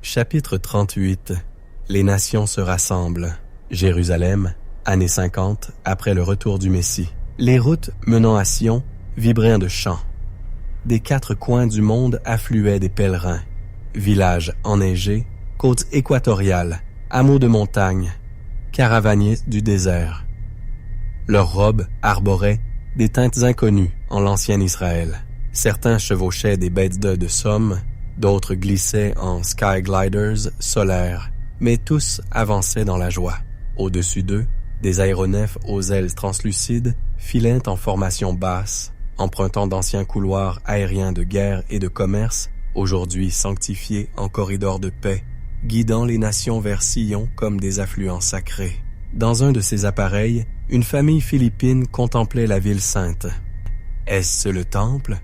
Chapitre 38. Les nations se rassemblent. Jérusalem, années 50, après le retour du Messie. Les routes menant à Sion vibraient de chants. Des quatre coins du monde affluaient des pèlerins. Villages enneigés, côtes équatoriales, hameaux de montagne, caravaniers du désert. Leurs robes arboraient des teintes inconnues en l'ancien Israël. Certains chevauchaient des bêtes de somme, d'autres glissaient en skygliders solaires, mais tous avançaient dans la joie. Au-dessus d'eux, des aéronefs aux ailes translucides filaient en formation basse, empruntant d'anciens couloirs aériens de guerre et de commerce, aujourd'hui sanctifiés en corridors de paix, guidant les nations vers Sion comme des affluents sacrés. Dans un de ces appareils, une famille philippine contemplait la ville sainte. « Est-ce le temple ?»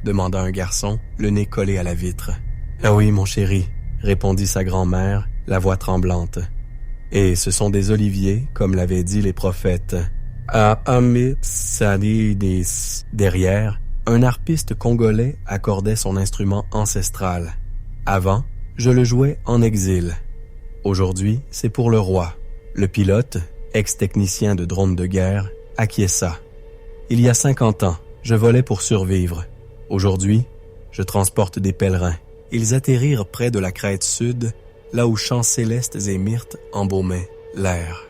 demanda un garçon, le nez collé à la vitre. « Ah oui, mon chéri, » répondit sa grand-mère, la voix tremblante. « Et ce sont des oliviers, comme l'avaient dit les prophètes. » Derrière, un harpiste congolais accordait son instrument ancestral. Avant, je le jouais en exil. Aujourd'hui, c'est pour le roi. Le pilote, ex-technicien de drone de guerre, acquiesça. Il y a 50 ans, je volais pour survivre. Aujourd'hui, je transporte des pèlerins. Ils atterrirent près de la crête sud, là où chants célestes et myrtes embaumaient l'air.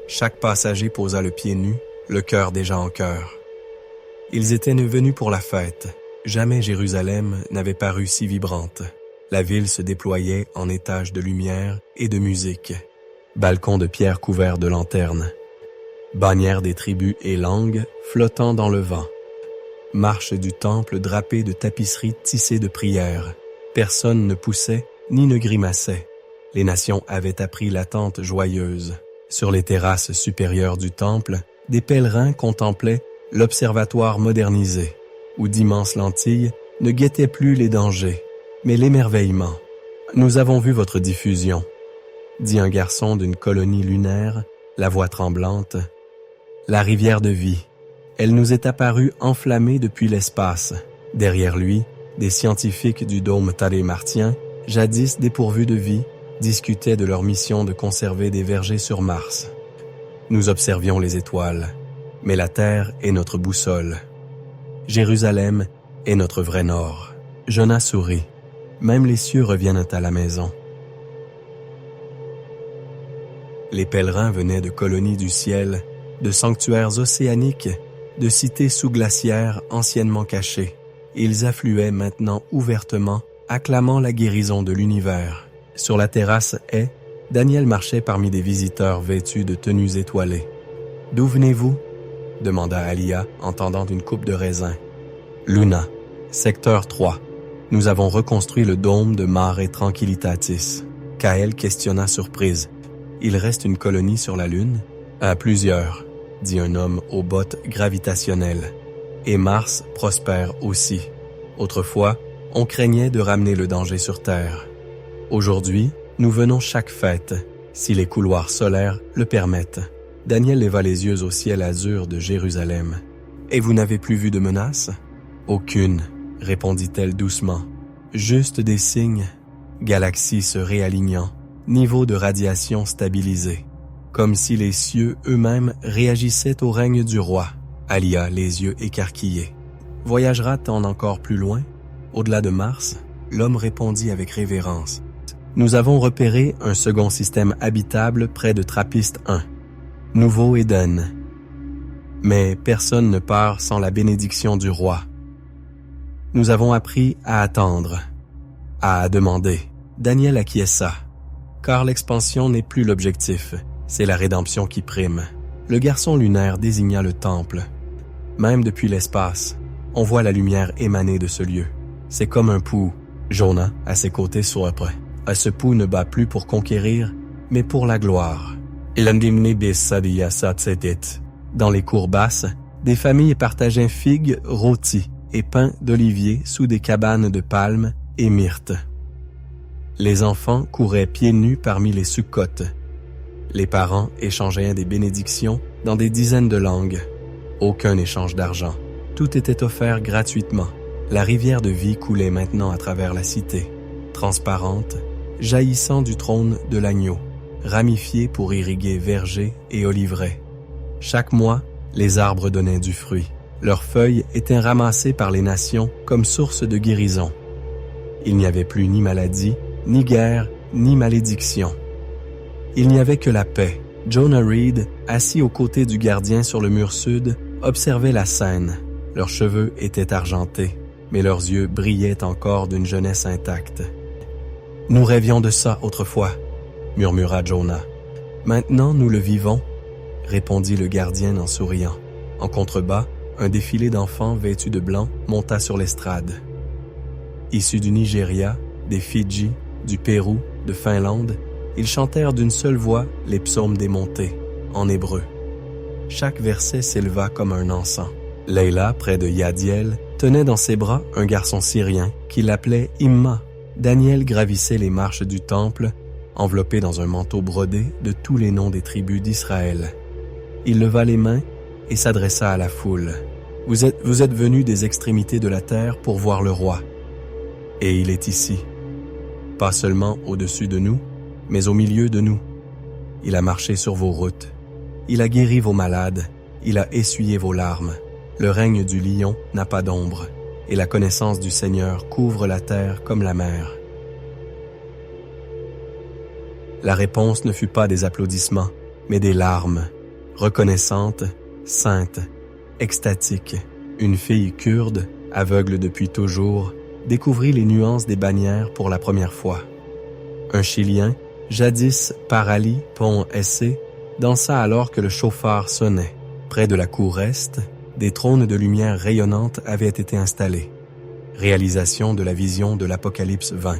Chaque passager posa le pied nu, le cœur déjà en chœur. Ils étaient venus pour la fête. Jamais Jérusalem n'avait paru si vibrante. La ville se déployait en étages de lumière et de musique. Balcons de pierre couverts de lanternes. Bannières des tribus et langues flottant dans le vent. Marche du temple drapée de tapisseries tissées de prières. Personne ne poussait ni ne grimaçait. Les nations avaient appris l'attente joyeuse. Sur les terrasses supérieures du temple, des pèlerins contemplaient l'observatoire modernisé, où d'immenses lentilles ne guettaient plus les dangers, mais l'émerveillement. « Nous avons vu votre diffusion », dit un garçon d'une colonie lunaire, la voix tremblante. « La rivière de vie. Elle nous est apparue enflammée depuis l'espace. Derrière lui, des scientifiques du dôme Thalé-Martien, jadis dépourvus de vie, discutaient de leur mission de conserver des vergers sur Mars. Nous observions les étoiles, mais la Terre est notre boussole. Jérusalem est notre vrai nord. » Jonas sourit. Même les cieux reviennent à la maison. Les pèlerins venaient de colonies du ciel, de sanctuaires océaniques, de cités sous-glaciaires anciennement cachées. Ils affluaient maintenant ouvertement, acclamant la guérison de l'univers. Sur la terrasse haie, Daniel marchait parmi des visiteurs vêtus de tenues étoilées. « D'où venez-vous » demanda Alia en tendant une coupe de raisin. « Luna, secteur 3. Nous avons reconstruit le dôme de Mare Tranquillitatis. » Kael questionna surprise. « Il reste une colonie sur la Lune ?»« À plusieurs, » dit un homme aux bottes gravitationnelles. « Et Mars prospère aussi. Autrefois, on craignait de ramener le danger sur Terre. Aujourd'hui, nous venons chaque fête, si les couloirs solaires le permettent. » Daniel leva les yeux au ciel azur de Jérusalem. « Et vous n'avez plus vu de menace ?»« Aucune, » répondit-elle doucement. « Juste des signes, galaxies se réalignant, niveau de radiation stabilisé, comme si les cieux eux-mêmes réagissaient au règne du roi. » Alia, les yeux écarquillés. « Voyagera-t-on encore plus loin, au-delà de Mars ?» L'homme répondit avec révérence. « Nous avons repéré un second système habitable près de Trappiste 1, Nouveau Éden. Mais personne ne part sans la bénédiction du roi. Nous avons appris à attendre, à demander. » Daniel acquiesça, car l'expansion n'est plus l'objectif, c'est la rédemption qui prime. Le garçon lunaire désigna le temple. Même depuis l'espace, on voit la lumière émaner de ce lieu. C'est comme un pouls. Jonas, à ses côtés, surprend. Ce pouls ne bat plus pour conquérir, mais pour la gloire. Dans les cours basses, des familles partageaient figues rôties et pain d'olivier sous des cabanes de palmes et myrtes. Les enfants couraient pieds nus parmi les sukkotes. Les parents échangeaient des bénédictions dans des dizaines de langues. Aucun échange d'argent. Tout était offert gratuitement. La rivière de vie coulait maintenant à travers la cité. transparente, jaillissant du trône de l'agneau, ramifiée pour irriguer vergers et oliveraies. Chaque mois, les arbres donnaient du fruit. Leurs feuilles étaient ramassées par les nations comme source de guérison. Il n'y avait plus ni maladie, ni guerre, ni malédiction. Il n'y avait que la paix. Jonah Reed, assis aux côtés du gardien sur le mur sud, observait la scène. Leurs cheveux étaient argentés, mais leurs yeux brillaient encore d'une jeunesse intacte. « Nous rêvions de ça autrefois, » murmura Jonah. « Maintenant nous le vivons, » répondit le gardien en souriant. En contrebas, un défilé d'enfants vêtus de blanc monta sur l'estrade. Issus du Nigeria, des Fidji, du Pérou, de Finlande, ils chantèrent d'une seule voix les psaumes des montées, en hébreu. Chaque verset s'éleva comme un encens. Leila, près de Yadiel, tenait dans ses bras un garçon syrien qui l'appelait Imma. Daniel gravissait les marches du temple, enveloppé dans un manteau brodé de tous les noms des tribus d'Israël. Il leva les mains et s'adressa à la foule. « Vous êtes venus des extrémités de la terre pour voir le roi. Et il est ici, pas seulement au-dessus de nous, mais au milieu de nous. Il a marché sur vos routes. Il a guéri vos malades. Il a essuyé vos larmes. Le règne du lion n'a pas d'ombre, et la connaissance du Seigneur couvre la terre comme la mer. » La réponse ne fut pas des applaudissements, mais des larmes, reconnaissantes, saintes, extatiques. Une fille kurde, aveugle depuis toujours, découvrit les nuances des bannières pour la première fois. Un Chilien, jadis Parali Pont Essé, dansa alors que le chauffard sonnait. Près de la cour est, des trônes de lumière rayonnante avaient été installés. Réalisation de la vision de l'Apocalypse 20.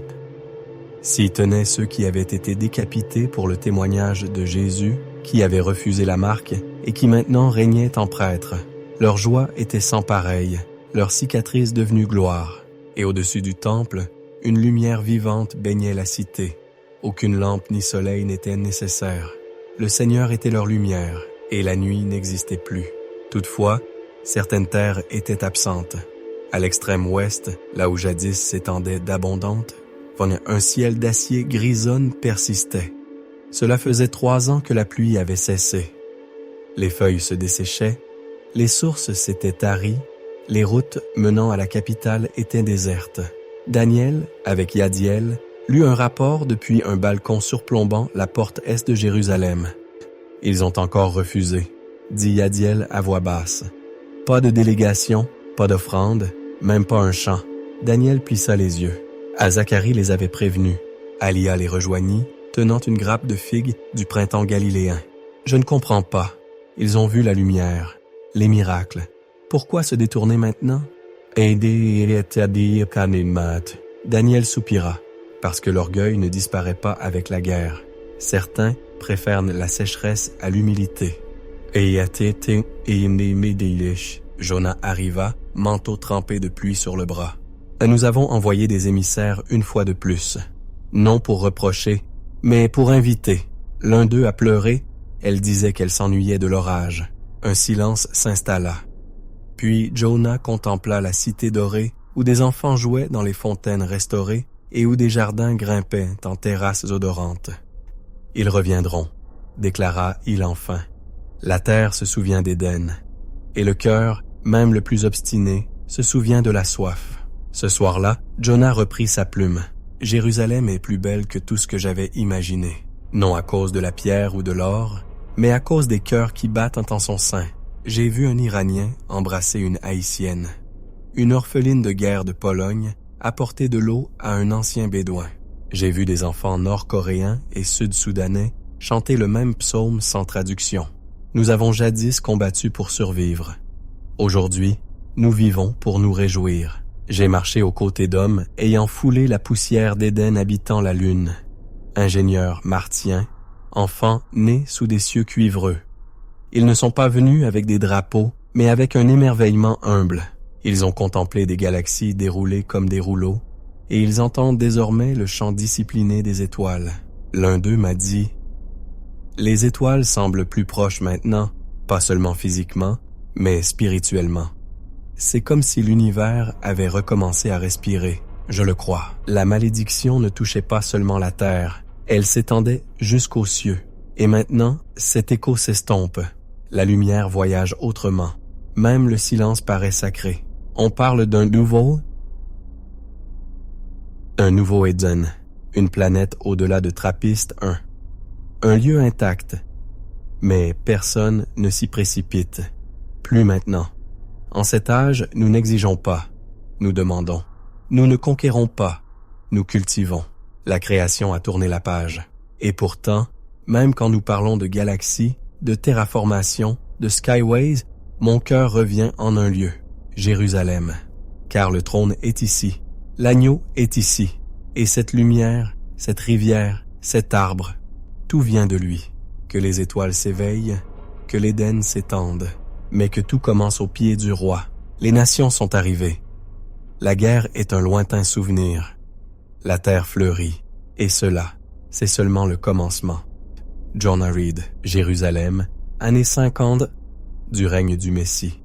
S'y tenaient ceux qui avaient été décapités pour le témoignage de Jésus, qui avaient refusé la marque et qui maintenant régnaient en prêtres. Leur joie était sans pareille, leur cicatrice devenue gloire. Et au-dessus du temple, une lumière vivante baignait la cité. Aucune lampe ni soleil n'était nécessaire. Le Seigneur était leur lumière, et la nuit n'existait plus. Toutefois, certaines terres étaient absentes. À l'extrême ouest, là où jadis s'étendait d'abondantes, un ciel d'acier grisonne persistait. Cela faisait 3 ans que la pluie avait cessé. Les feuilles se desséchaient, les sources s'étaient taries, les routes menant à la capitale étaient désertes. Daniel, avec Yadiel, lut un rapport depuis un balcon surplombant la porte est de Jérusalem. « Ils ont encore refusé », dit Yadiel à voix basse. Pas de délégation, pas d'offrande, même pas un chant. Daniel plissa les yeux. Zacharie les avait prévenus. Alia les rejoignit, tenant une grappe de figues du printemps galiléen. « Je ne comprends pas. Ils ont vu la lumière, les miracles. Pourquoi se détourner maintenant? » Daniel soupira, parce que l'orgueil ne disparaît pas avec la guerre. Certains préfèrent la sécheresse à l'humilité. Jonah arriva, manteau trempé de pluie sur le bras. Nous avons envoyé des émissaires une fois de plus, non pour reprocher, mais pour inviter. L'un d'eux a pleuré, elle disait qu'elle s'ennuyait de l'orage. Un silence s'installa. Puis Jonah contempla la cité dorée, où des enfants jouaient dans les fontaines restaurées et où des jardins grimpaient en terrasses odorantes. « Ils reviendront », déclara-il enfin. La terre se souvient d'Éden, et le cœur, même le plus obstiné, se souvient de la soif. Ce soir-là, Jonah reprit sa plume. « Jérusalem est plus belle que tout ce que j'avais imaginé, non à cause de la pierre ou de l'or, mais à cause des cœurs qui battent en son sein. J'ai vu un Iranien embrasser une Haïtienne. Une orpheline de guerre de Pologne apporter de l'eau à un ancien bédouin. J'ai vu des enfants nord-coréens et sud-soudanais chanter le même psaume sans traduction. Nous avons jadis combattu pour survivre. Aujourd'hui, nous vivons pour nous réjouir. J'ai marché aux côtés d'hommes ayant foulé la poussière d'Éden habitant la lune. Ingénieurs martiens, enfants nés sous des cieux cuivreux. Ils ne sont pas venus avec des drapeaux, mais avec un émerveillement humble. Ils ont contemplé des galaxies déroulées comme des rouleaux, et ils entendent désormais le chant discipliné des étoiles. L'un d'eux m'a dit « Les étoiles semblent plus proches maintenant, pas seulement physiquement, mais spirituellement. C'est comme si l'univers avait recommencé à respirer, Je le crois. La malédiction ne touchait pas seulement la terre, elle s'étendait jusqu'aux cieux. Et maintenant, cet écho s'estompe. La lumière voyage autrement. Même le silence paraît sacré. On parle d'un nouveau Éden, une planète au-delà de Trappist 1. Un lieu intact. Mais personne ne s'y précipite. Plus maintenant. En cet âge, nous n'exigeons pas. Nous demandons. Nous ne conquérons pas. Nous cultivons. La création a tourné la page. Et pourtant, même quand nous parlons de galaxies, de terraformation, de skyways, mon cœur revient en un lieu, Jérusalem. Car le trône est ici, l'agneau est ici, et cette lumière, cette rivière, cet arbre, tout vient de lui. Que les étoiles s'éveillent, que l'Éden s'étende, mais que tout commence au pied du roi. Les nations sont arrivées. La guerre est un lointain souvenir. La terre fleurit, et cela, c'est seulement le commencement. Jonah Reed, Jérusalem, années 50 du règne du Messie.